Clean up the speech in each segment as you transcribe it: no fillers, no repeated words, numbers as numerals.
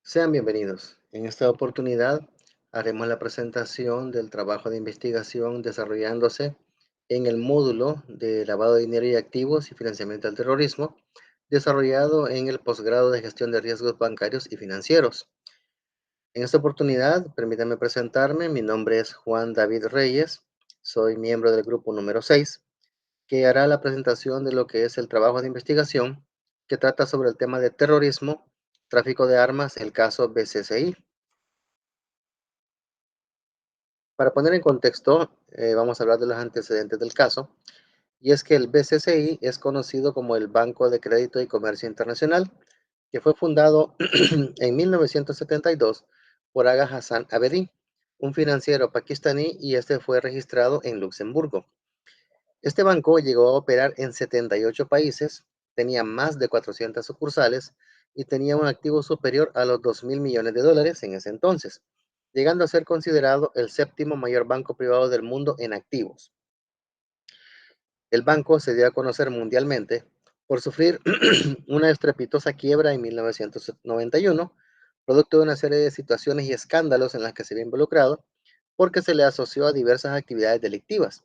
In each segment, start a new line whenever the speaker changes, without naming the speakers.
Sean bienvenidos. En esta oportunidad haremos la presentación del trabajo de investigación desarrollándose en el módulo de lavado de dinero y activos y financiamiento al terrorismo, desarrollado en el posgrado de gestión de riesgos bancarios y financieros. En esta oportunidad, permítanme presentarme. Mi nombre es Juan David Reyes. Soy miembro del grupo número 6, que hará la presentación de lo que es el trabajo de investigación que trata sobre el tema de terrorismo, tráfico de armas, el caso BCCI. Para poner en contexto, vamos a hablar de los antecedentes del caso, y es que el BCCI es conocido como el Banco de Crédito y Comercio Internacional, que fue fundado en 1972 por Aga Hassan Abedi, un financiero pakistaní, y este fue registrado en Luxemburgo. Este banco llegó a operar en 78 países, tenía más de 400 sucursales y tenía un activo superior a los 2.000 millones de dólares en ese entonces, llegando a ser considerado el séptimo mayor banco privado del mundo en activos. El banco se dio a conocer mundialmente por sufrir una estrepitosa quiebra en 1991, producto de una serie de situaciones y escándalos en las que se había involucrado, porque se le asoció a diversas actividades delictivas,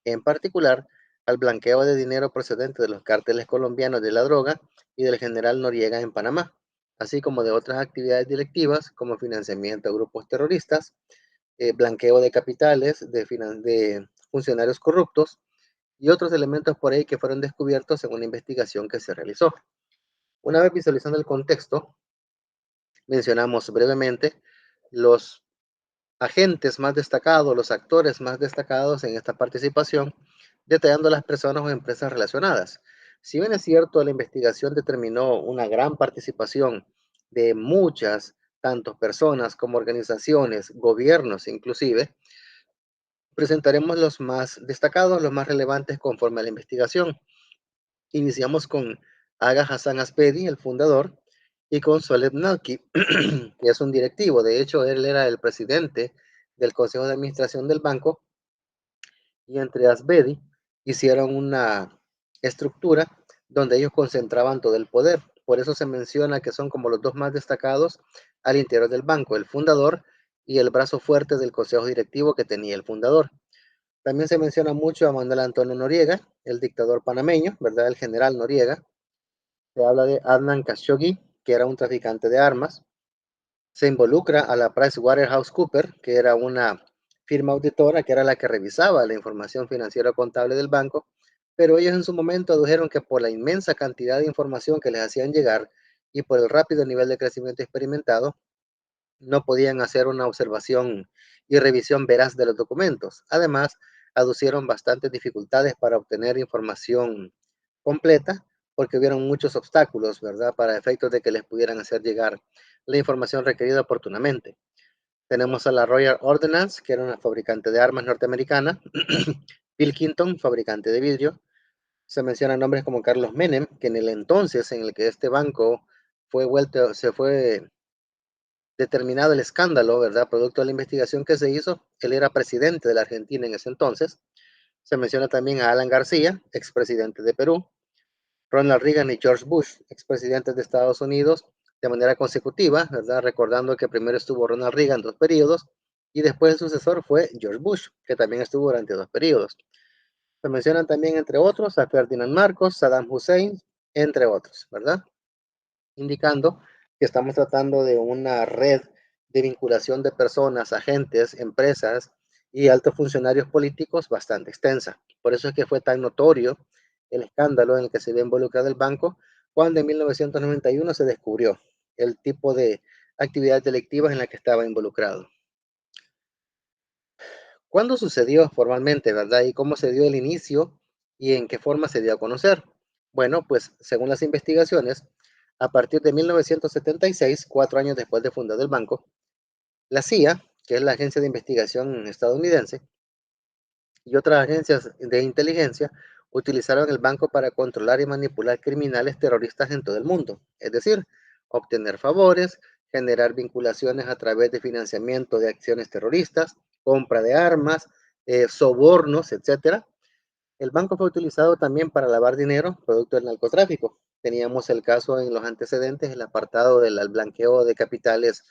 en particular al blanqueo de dinero procedente de los cárteles colombianos de la droga y del general Noriega en Panamá, así como de otras actividades delictivas como financiamiento a grupos terroristas, blanqueo de capitales de funcionarios corruptos y otros elementos por ahí que fueron descubiertos en una investigación que se realizó. Una vez visualizando el contexto, mencionamos brevemente los agentes más destacados, los actores más destacados en esta participación, detallando las personas o empresas relacionadas. Si bien es cierto, la investigación determinó una gran participación de muchas, tanto personas como organizaciones, gobiernos inclusive, presentaremos los más destacados, los más relevantes conforme a la investigación. Iniciamos con Aga Hassan Aspedi, el fundador, y con Soledad Nalki, que es un directivo. De hecho, él era el presidente del Consejo de Administración del banco, y entre Asbedi hicieron una estructura donde ellos concentraban todo el poder. Por eso se menciona que son como los dos más destacados al interior del banco, el fundador y el brazo fuerte del consejo directivo que tenía el fundador. También se menciona mucho a Manuel Antonio Noriega, el dictador panameño, ¿verdad? El general Noriega. Se habla de Adnan Khashoggi, que era un traficante de armas. Se involucra a la PricewaterhouseCoopers, que era una firma auditora que era la que revisaba la información financiera o contable del banco, pero ellos en su momento adujeron que por la inmensa cantidad de información que les hacían llegar y por el rápido nivel de crecimiento experimentado, no podían hacer una observación y revisión veraz de los documentos. Además, aducieron bastantes dificultades para obtener información completa porque hubieron muchos obstáculos, ¿verdad? Para efectos de que les pudieran hacer llegar la información requerida oportunamente. Tenemos a la Royal Ordnance, que era una fabricante de armas norteamericana, Pilkington, fabricante de vidrio. Se mencionan nombres como Carlos Menem, que en el entonces en el que este banco se fue determinado el escándalo, ¿verdad? Producto de la investigación que se hizo, él era presidente de la Argentina en ese entonces. Se menciona también a Alan García, expresidente de Perú, Ronald Reagan y George Bush, expresidentes de Estados Unidos, de manera consecutiva, ¿verdad? Recordando que primero estuvo Ronald Reagan 2 periodos y después el sucesor fue George Bush, que también estuvo durante 2 periodos. Se mencionan también, entre otros, a Ferdinand Marcos, Saddam Hussein, entre otros, ¿verdad? Indicando que estamos tratando de una red de vinculación de personas, agentes, empresas y altos funcionarios políticos bastante extensa. Por eso es que fue tan notorio el escándalo en el que se ve involucrado el banco cuando en 1991 se descubrió el tipo de actividades delictivas en la que estaba involucrado. ¿Cuándo sucedió formalmente, verdad? ¿Y cómo se dio el inicio y en qué forma se dio a conocer? Bueno, pues según las investigaciones, a partir de 1976, 4 años después de fundado el banco, la CIA, que es la agencia de investigación estadounidense, y otras agencias de inteligencia utilizaron el banco para controlar y manipular criminales terroristas en todo el mundo, es decir, obtener favores, generar vinculaciones a través de financiamiento de acciones terroristas, compra de armas, sobornos, etcétera. El banco fue utilizado también para lavar dinero, producto del narcotráfico. teníamos el caso en los antecedentes, el apartado del blanqueo de capitales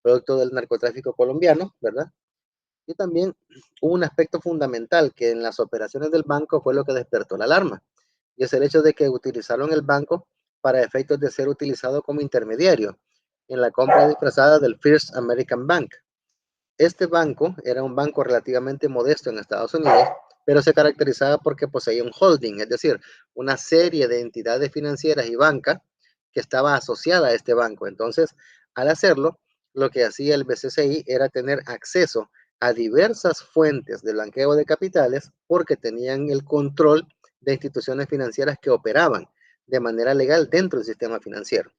producto del narcotráfico colombiano, ¿verdad? Y también hubo un aspecto fundamental que en las operaciones del banco fue lo que despertó la alarma, y es el hecho de que utilizaron el banco para efectos de ser utilizado como intermediario en la compra disfrazada del First American Bank. Este banco era un banco relativamente modesto en Estados Unidos, pero se caracterizaba porque poseía un holding, es decir, una serie de entidades financieras y banca que estaba asociada a este banco. Entonces, al hacerlo, lo que hacía el BCCI era tener acceso a diversas fuentes de blanqueo de capitales porque tenían el control de instituciones financieras que operaban de manera legal dentro del sistema financiero.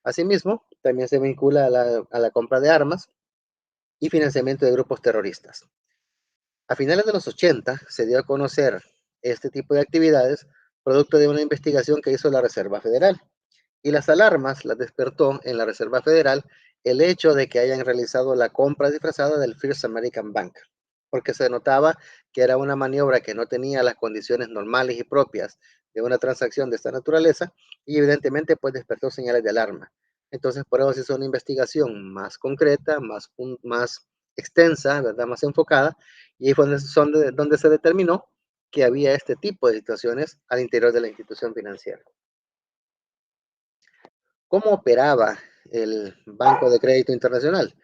Asimismo, también se vincula a la compra de armas y financiamiento de grupos terroristas. A finales de los 80 se dio a conocer este tipo de actividades producto de una investigación que hizo la Reserva Federal, y las alarmas las despertó en la Reserva Federal el hecho de que hayan realizado la compra disfrazada del First American Bank, porque se notaba que era una maniobra que no tenía las condiciones normales y propias de una transacción de esta naturaleza, y evidentemente pues despertó señales de alarma. Entonces por eso se hizo una investigación más concreta, más extensa, ¿verdad? Más enfocada, y ahí fue donde se determinó que había este tipo de situaciones al interior de la institución financiera. ¿Cómo operaba el Banco de Crédito Internacional?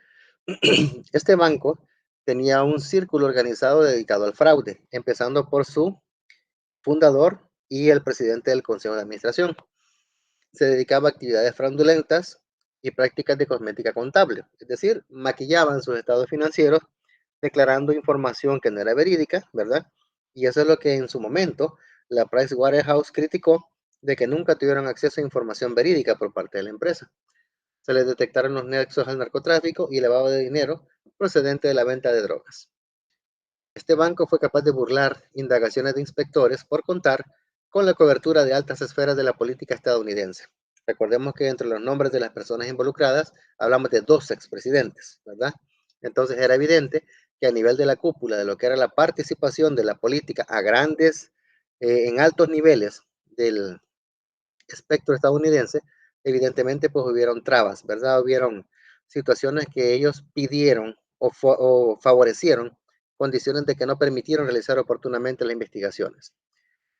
Este banco tenía un círculo organizado dedicado al fraude, empezando por su fundador y el presidente del Consejo de Administración. Se dedicaba a actividades fraudulentas y prácticas de cosmética contable, es decir, maquillaban sus estados financieros declarando información que no era verídica, ¿verdad? Y eso es lo que en su momento la Pricewaterhouse criticó, de que nunca tuvieron acceso a información verídica por parte de la empresa. Se les detectaron los nexos al narcotráfico y lavado de dinero procedente de la venta de drogas. Este banco fue capaz de burlar indagaciones de inspectores por contar con la cobertura de altas esferas de la política estadounidense. Recordemos que entre los nombres de las personas involucradas hablamos de dos expresidentes, ¿verdad? Entonces era evidente que a nivel de la cúpula de lo que era la participación de la política a grandes, en altos niveles del espectro estadounidense, evidentemente pues hubieron trabas, ¿verdad? Hubieron situaciones que ellos pidieron o favorecieron condiciones de que no permitieron realizar oportunamente las investigaciones.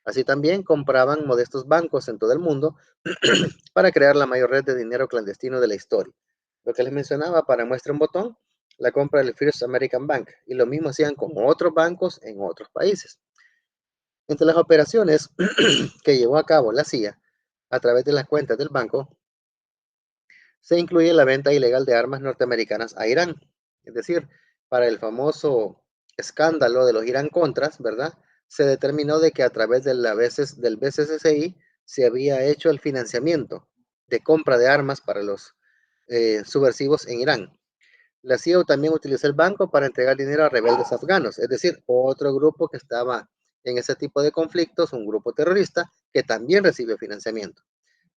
Así también compraban modestos bancos en todo el mundo para crear la mayor red de dinero clandestino de la historia. Lo que les mencionaba, para muestra un botón, la compra del First American Bank, y lo mismo hacían con otros bancos en otros países. Entre las operaciones que llevó a cabo la CIA a través de las cuentas del banco, se incluye la venta ilegal de armas norteamericanas a Irán. Es decir, para el famoso escándalo de los Irán Contras, ¿verdad? Se determinó de que a través de del BCCI se había hecho el financiamiento de compra de armas para los subversivos en Irán. La CIA también utilizó el banco para entregar dinero a rebeldes afganos, es decir, otro grupo que estaba en ese tipo de conflictos, un grupo terrorista que también recibió financiamiento.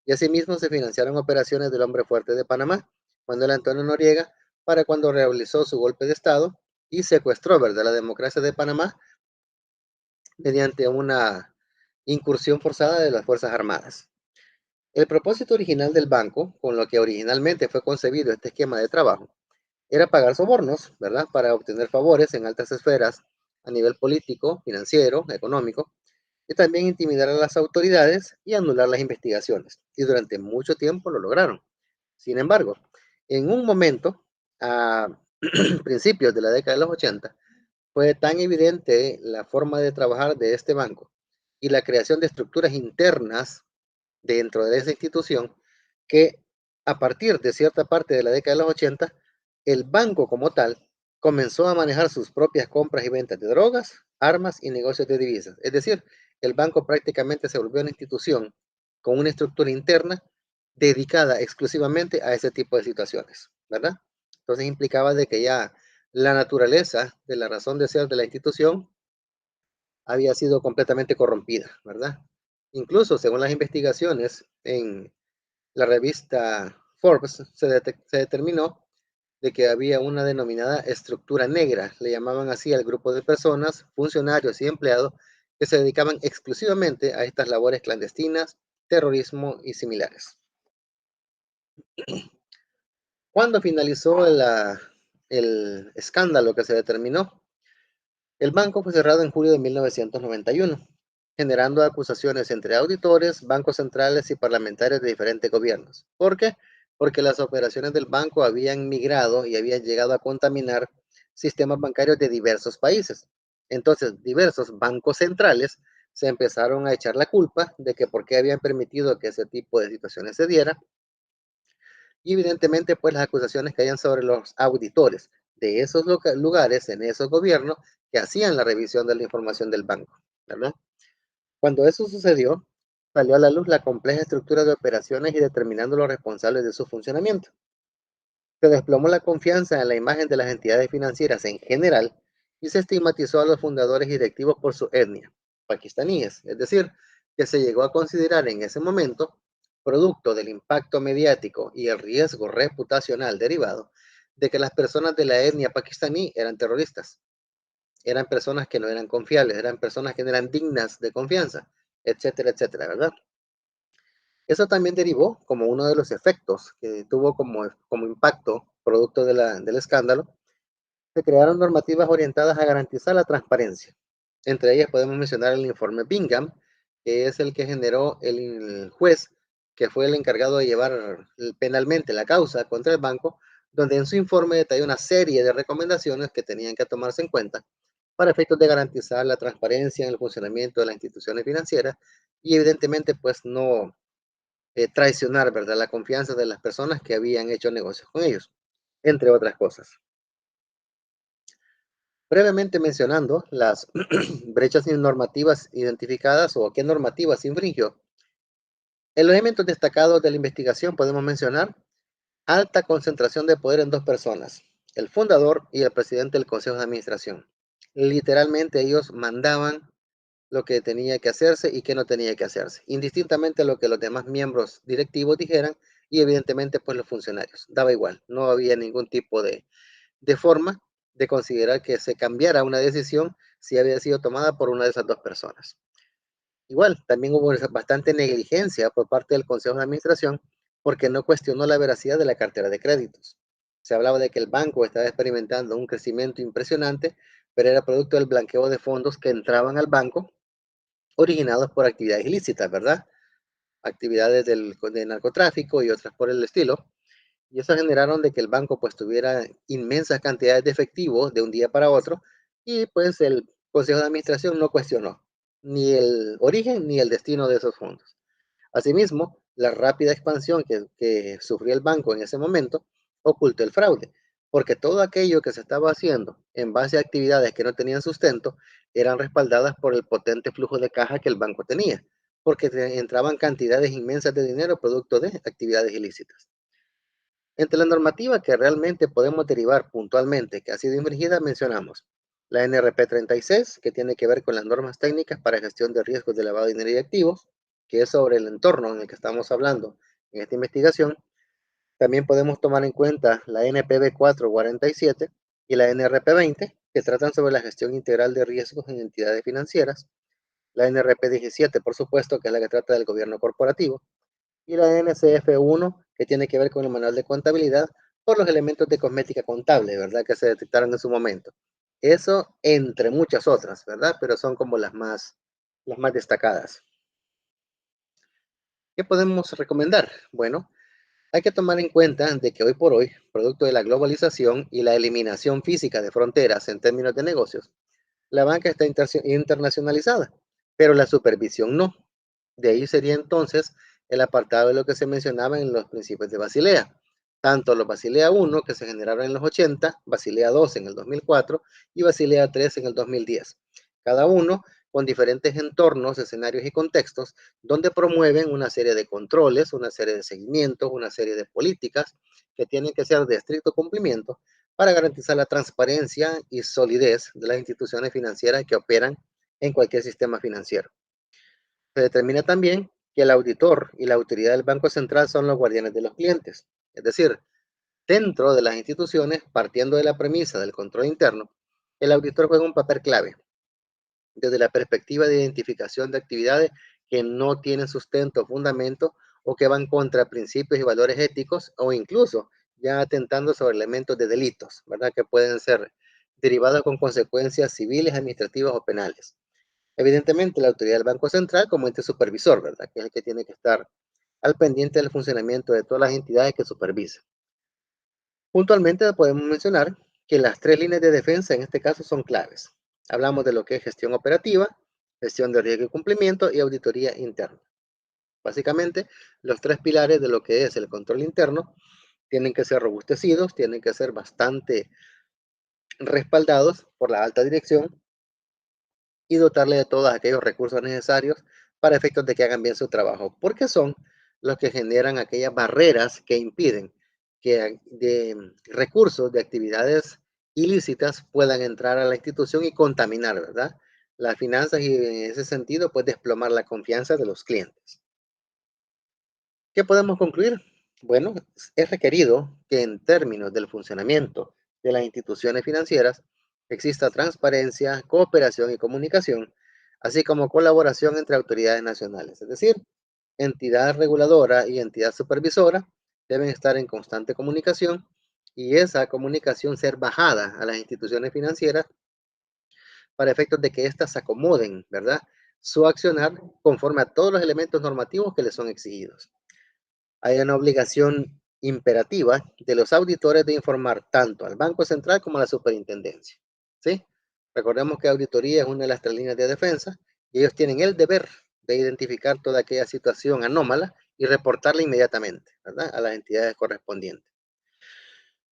Y asimismo se financiaron operaciones del hombre fuerte de Panamá, Manuel Antonio Noriega, para cuando realizó su golpe de Estado y secuestró, ¿verdad?, la democracia de Panamá mediante una incursión forzada de las Fuerzas Armadas. El propósito original del banco, con lo que originalmente fue concebido este esquema de trabajo, era pagar sobornos, ¿verdad?, para obtener favores en altas esferas a nivel político, financiero, económico, y también intimidar a las autoridades y anular las investigaciones. Y durante mucho tiempo lo lograron. Sin embargo, en un momento, a principios de la década de los 80, fue tan evidente la forma de trabajar de este banco y la creación de estructuras internas dentro de esa institución, que a partir de cierta parte de la década de los 80, el banco como tal comenzó a manejar sus propias compras y ventas de drogas, armas y negocios de divisas. Es decir, el banco prácticamente se volvió una institución con una estructura interna dedicada exclusivamente a ese tipo de situaciones, ¿verdad? Entonces implicaba de que ya la naturaleza de la razón de ser de la institución había sido completamente corrompida, ¿verdad? Incluso según las investigaciones en la revista Forbes, se determinó de que había una denominada estructura negra, le llamaban así al grupo de personas, funcionarios y empleados que se dedicaban exclusivamente a estas labores clandestinas, terrorismo y similares. Cuando finalizó el escándalo que se determinó, el banco fue cerrado en julio de 1991, generando acusaciones entre auditores, bancos centrales y parlamentarios de diferentes gobiernos. ¿Por qué? Porque las operaciones del banco habían migrado y habían llegado a contaminar sistemas bancarios de diversos países. Entonces, diversos bancos centrales se empezaron a echar la culpa de que por qué habían permitido que ese tipo de situaciones se diera, y evidentemente pues las acusaciones caían sobre los auditores de esos lugares en esos gobiernos que hacían la revisión de la información del banco, ¿verdad? Cuando eso sucedió, salió a la luz la compleja estructura de operaciones y determinando los responsables de su funcionamiento. Se desplomó la confianza en la imagen de las entidades financieras en general y se estigmatizó a los fundadores y directivos por su etnia, pakistaníes, es decir, que se llegó a considerar en ese momento, producto del impacto mediático y el riesgo reputacional derivado, de que las personas de la etnia pakistaní eran terroristas, eran personas que no eran confiables, eran personas que no eran dignas de confianza, etcétera, etcétera, ¿verdad? Eso también derivó como uno de los efectos que tuvo como impacto, producto del escándalo, se crearon normativas orientadas a garantizar la transparencia. Entre ellas podemos mencionar el informe Bingham, que es el que generó el juez, que fue el encargado de llevar penalmente la causa contra el banco, donde en su informe detalló una serie de recomendaciones que tenían que tomarse en cuenta para efectos de garantizar la transparencia en el funcionamiento de las instituciones financieras y evidentemente pues no traicionar, ¿verdad?, la confianza de las personas que habían hecho negocios con ellos, entre otras cosas. Brevemente mencionando las brechas normativas identificadas o qué normativas infringió. En los elementos destacados de la investigación podemos mencionar alta concentración de poder en dos personas, el fundador y el presidente del Consejo de Administración. Literalmente ellos mandaban lo que tenía que hacerse y qué no tenía que hacerse, indistintamente a lo que los demás miembros directivos dijeran y evidentemente pues los funcionarios. Daba igual, no había ningún tipo de forma de considerar que se cambiara una decisión si había sido tomada por una de esas dos personas. Igual, también hubo bastante negligencia por parte del Consejo de Administración porque no cuestionó la veracidad de la cartera de créditos. Se hablaba de que el banco estaba experimentando un crecimiento impresionante, pero era producto del blanqueo de fondos que entraban al banco originados por actividades ilícitas, ¿verdad? Actividades de narcotráfico y otras por el estilo. Y eso generaron de que el banco pues tuviera inmensas cantidades de efectivo de un día para otro y pues el Consejo de Administración no cuestionó ni el origen ni el destino de esos fondos. Asimismo, la rápida expansión que sufrió el banco en ese momento ocultó el fraude, porque todo aquello que se estaba haciendo en base a actividades que no tenían sustento eran respaldadas por el potente flujo de caja que el banco tenía, porque entraban cantidades inmensas de dinero producto de actividades ilícitas. Entre la normativa que realmente podemos derivar puntualmente que ha sido infringida, mencionamos la NRP 36, que tiene que ver con las normas técnicas para gestión de riesgos de lavado de dinero y activos, que es sobre el entorno en el que estamos hablando en esta investigación. También podemos tomar en cuenta la NPB 447 y la NRP 20, que tratan sobre la gestión integral de riesgos en entidades financieras. La NRP 17, por supuesto, que es la que trata del gobierno corporativo y la NCF1, que tiene que ver con el manual de contabilidad por los elementos de cosmética contable, ¿verdad? Que se detectaron en su momento. Eso entre muchas otras, ¿verdad? Pero son como las más destacadas. ¿Qué podemos recomendar? Bueno, hay que tomar en cuenta de que hoy por hoy, producto de la globalización y la eliminación física de fronteras en términos de negocios, la banca está internacionalizada, pero la supervisión no. De ahí sería entonces el apartado de lo que se mencionaba en los principios de Basilea. Tanto los Basilea 1 que se generaron en los 80, Basilea 2 en el 2004 y Basilea 3 en el 2010. Cada uno con diferentes entornos, escenarios y contextos donde promueven una serie de controles, una serie de seguimientos, una serie de políticas que tienen que ser de estricto cumplimiento para garantizar la transparencia y solidez de las instituciones financieras que operan en cualquier sistema financiero. Se determina también que el auditor y la autoridad del Banco Central son los guardianes de los clientes. Es decir, dentro de las instituciones, partiendo de la premisa del control interno, el auditor juega un papel clave desde la perspectiva de identificación de actividades que no tienen sustento, fundamento o que van contra principios y valores éticos o incluso ya atentando sobre elementos de delitos, ¿verdad? Que pueden ser derivados con consecuencias civiles, administrativas o penales. Evidentemente, la autoridad del Banco Central como ente supervisor, ¿verdad? Que es el que tiene que estar al pendiente del funcionamiento de todas las entidades que supervisa. Puntualmente podemos mencionar que las tres líneas de defensa en este caso son claves. Hablamos de lo que es gestión operativa, gestión de riesgo y cumplimiento y auditoría interna. Básicamente, los tres pilares de lo que es el control interno tienen que ser robustecidos, tienen que ser bastante respaldados por la alta dirección y dotarle de todos aquellos recursos necesarios para efectos de que hagan bien su trabajo, porque son los que generan aquellas barreras que impiden que de recursos de actividades ilícitas puedan entrar a la institución y contaminar, ¿verdad? Las finanzas y en ese sentido, pues desplomar la confianza de los clientes. ¿Qué podemos concluir? Bueno, es requerido que en términos del funcionamiento de las instituciones financieras exista transparencia, cooperación y comunicación, así como colaboración entre autoridades nacionales. Es decir, entidad reguladora y entidad supervisora deben estar en constante comunicación y esa comunicación ser bajada a las instituciones financieras para efectos de que éstas acomoden, ¿verdad? Su accionar conforme a todos los elementos normativos que les son exigidos. Hay una obligación imperativa de los auditores de informar tanto al Banco Central como a la superintendencia. ¿Sí? Recordemos que auditoría es una de las tres líneas de defensa y ellos tienen el deber de identificar toda aquella situación anómala y reportarla inmediatamente, ¿verdad? A las entidades correspondientes.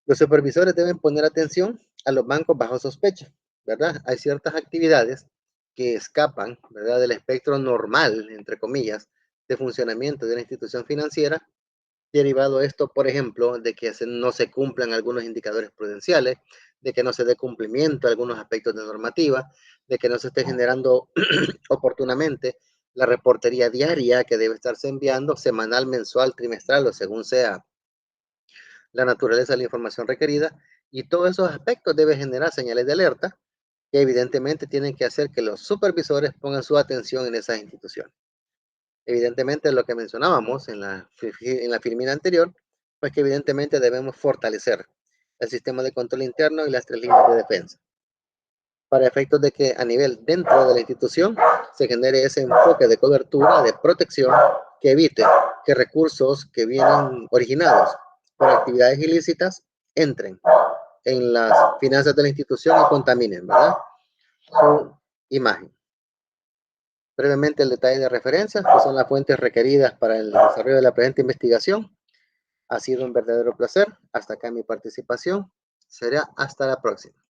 Los supervisores deben poner atención a los bancos bajo sospecha, ¿verdad? Hay ciertas actividades que escapan, ¿verdad? Del espectro normal, entre comillas, de funcionamiento de una institución financiera derivado esto, por ejemplo, de que no se cumplan algunos indicadores prudenciales, de que no se dé cumplimiento a algunos aspectos de normativa, de que no se esté generando oportunamente la reportería diaria que debe estarse enviando semanal, mensual, trimestral o según sea la naturaleza de la información requerida. Y todos esos aspectos deben generar señales de alerta que evidentemente tienen que hacer que los supervisores pongan su atención en esas instituciones. Evidentemente, lo que mencionábamos en la filmina anterior, pues que evidentemente debemos fortalecer el sistema de control interno y las tres líneas de defensa, para efectos de que a nivel dentro de la institución se genere ese enfoque de cobertura, de protección, que evite que recursos que vienen originados por actividades ilícitas entren en las finanzas de la institución y contaminen, ¿verdad? Su imagen. Brevemente el detalle de referencias, que son las fuentes requeridas para el desarrollo de la presente investigación. Ha sido un verdadero placer. Hasta acá mi participación. Será hasta la próxima.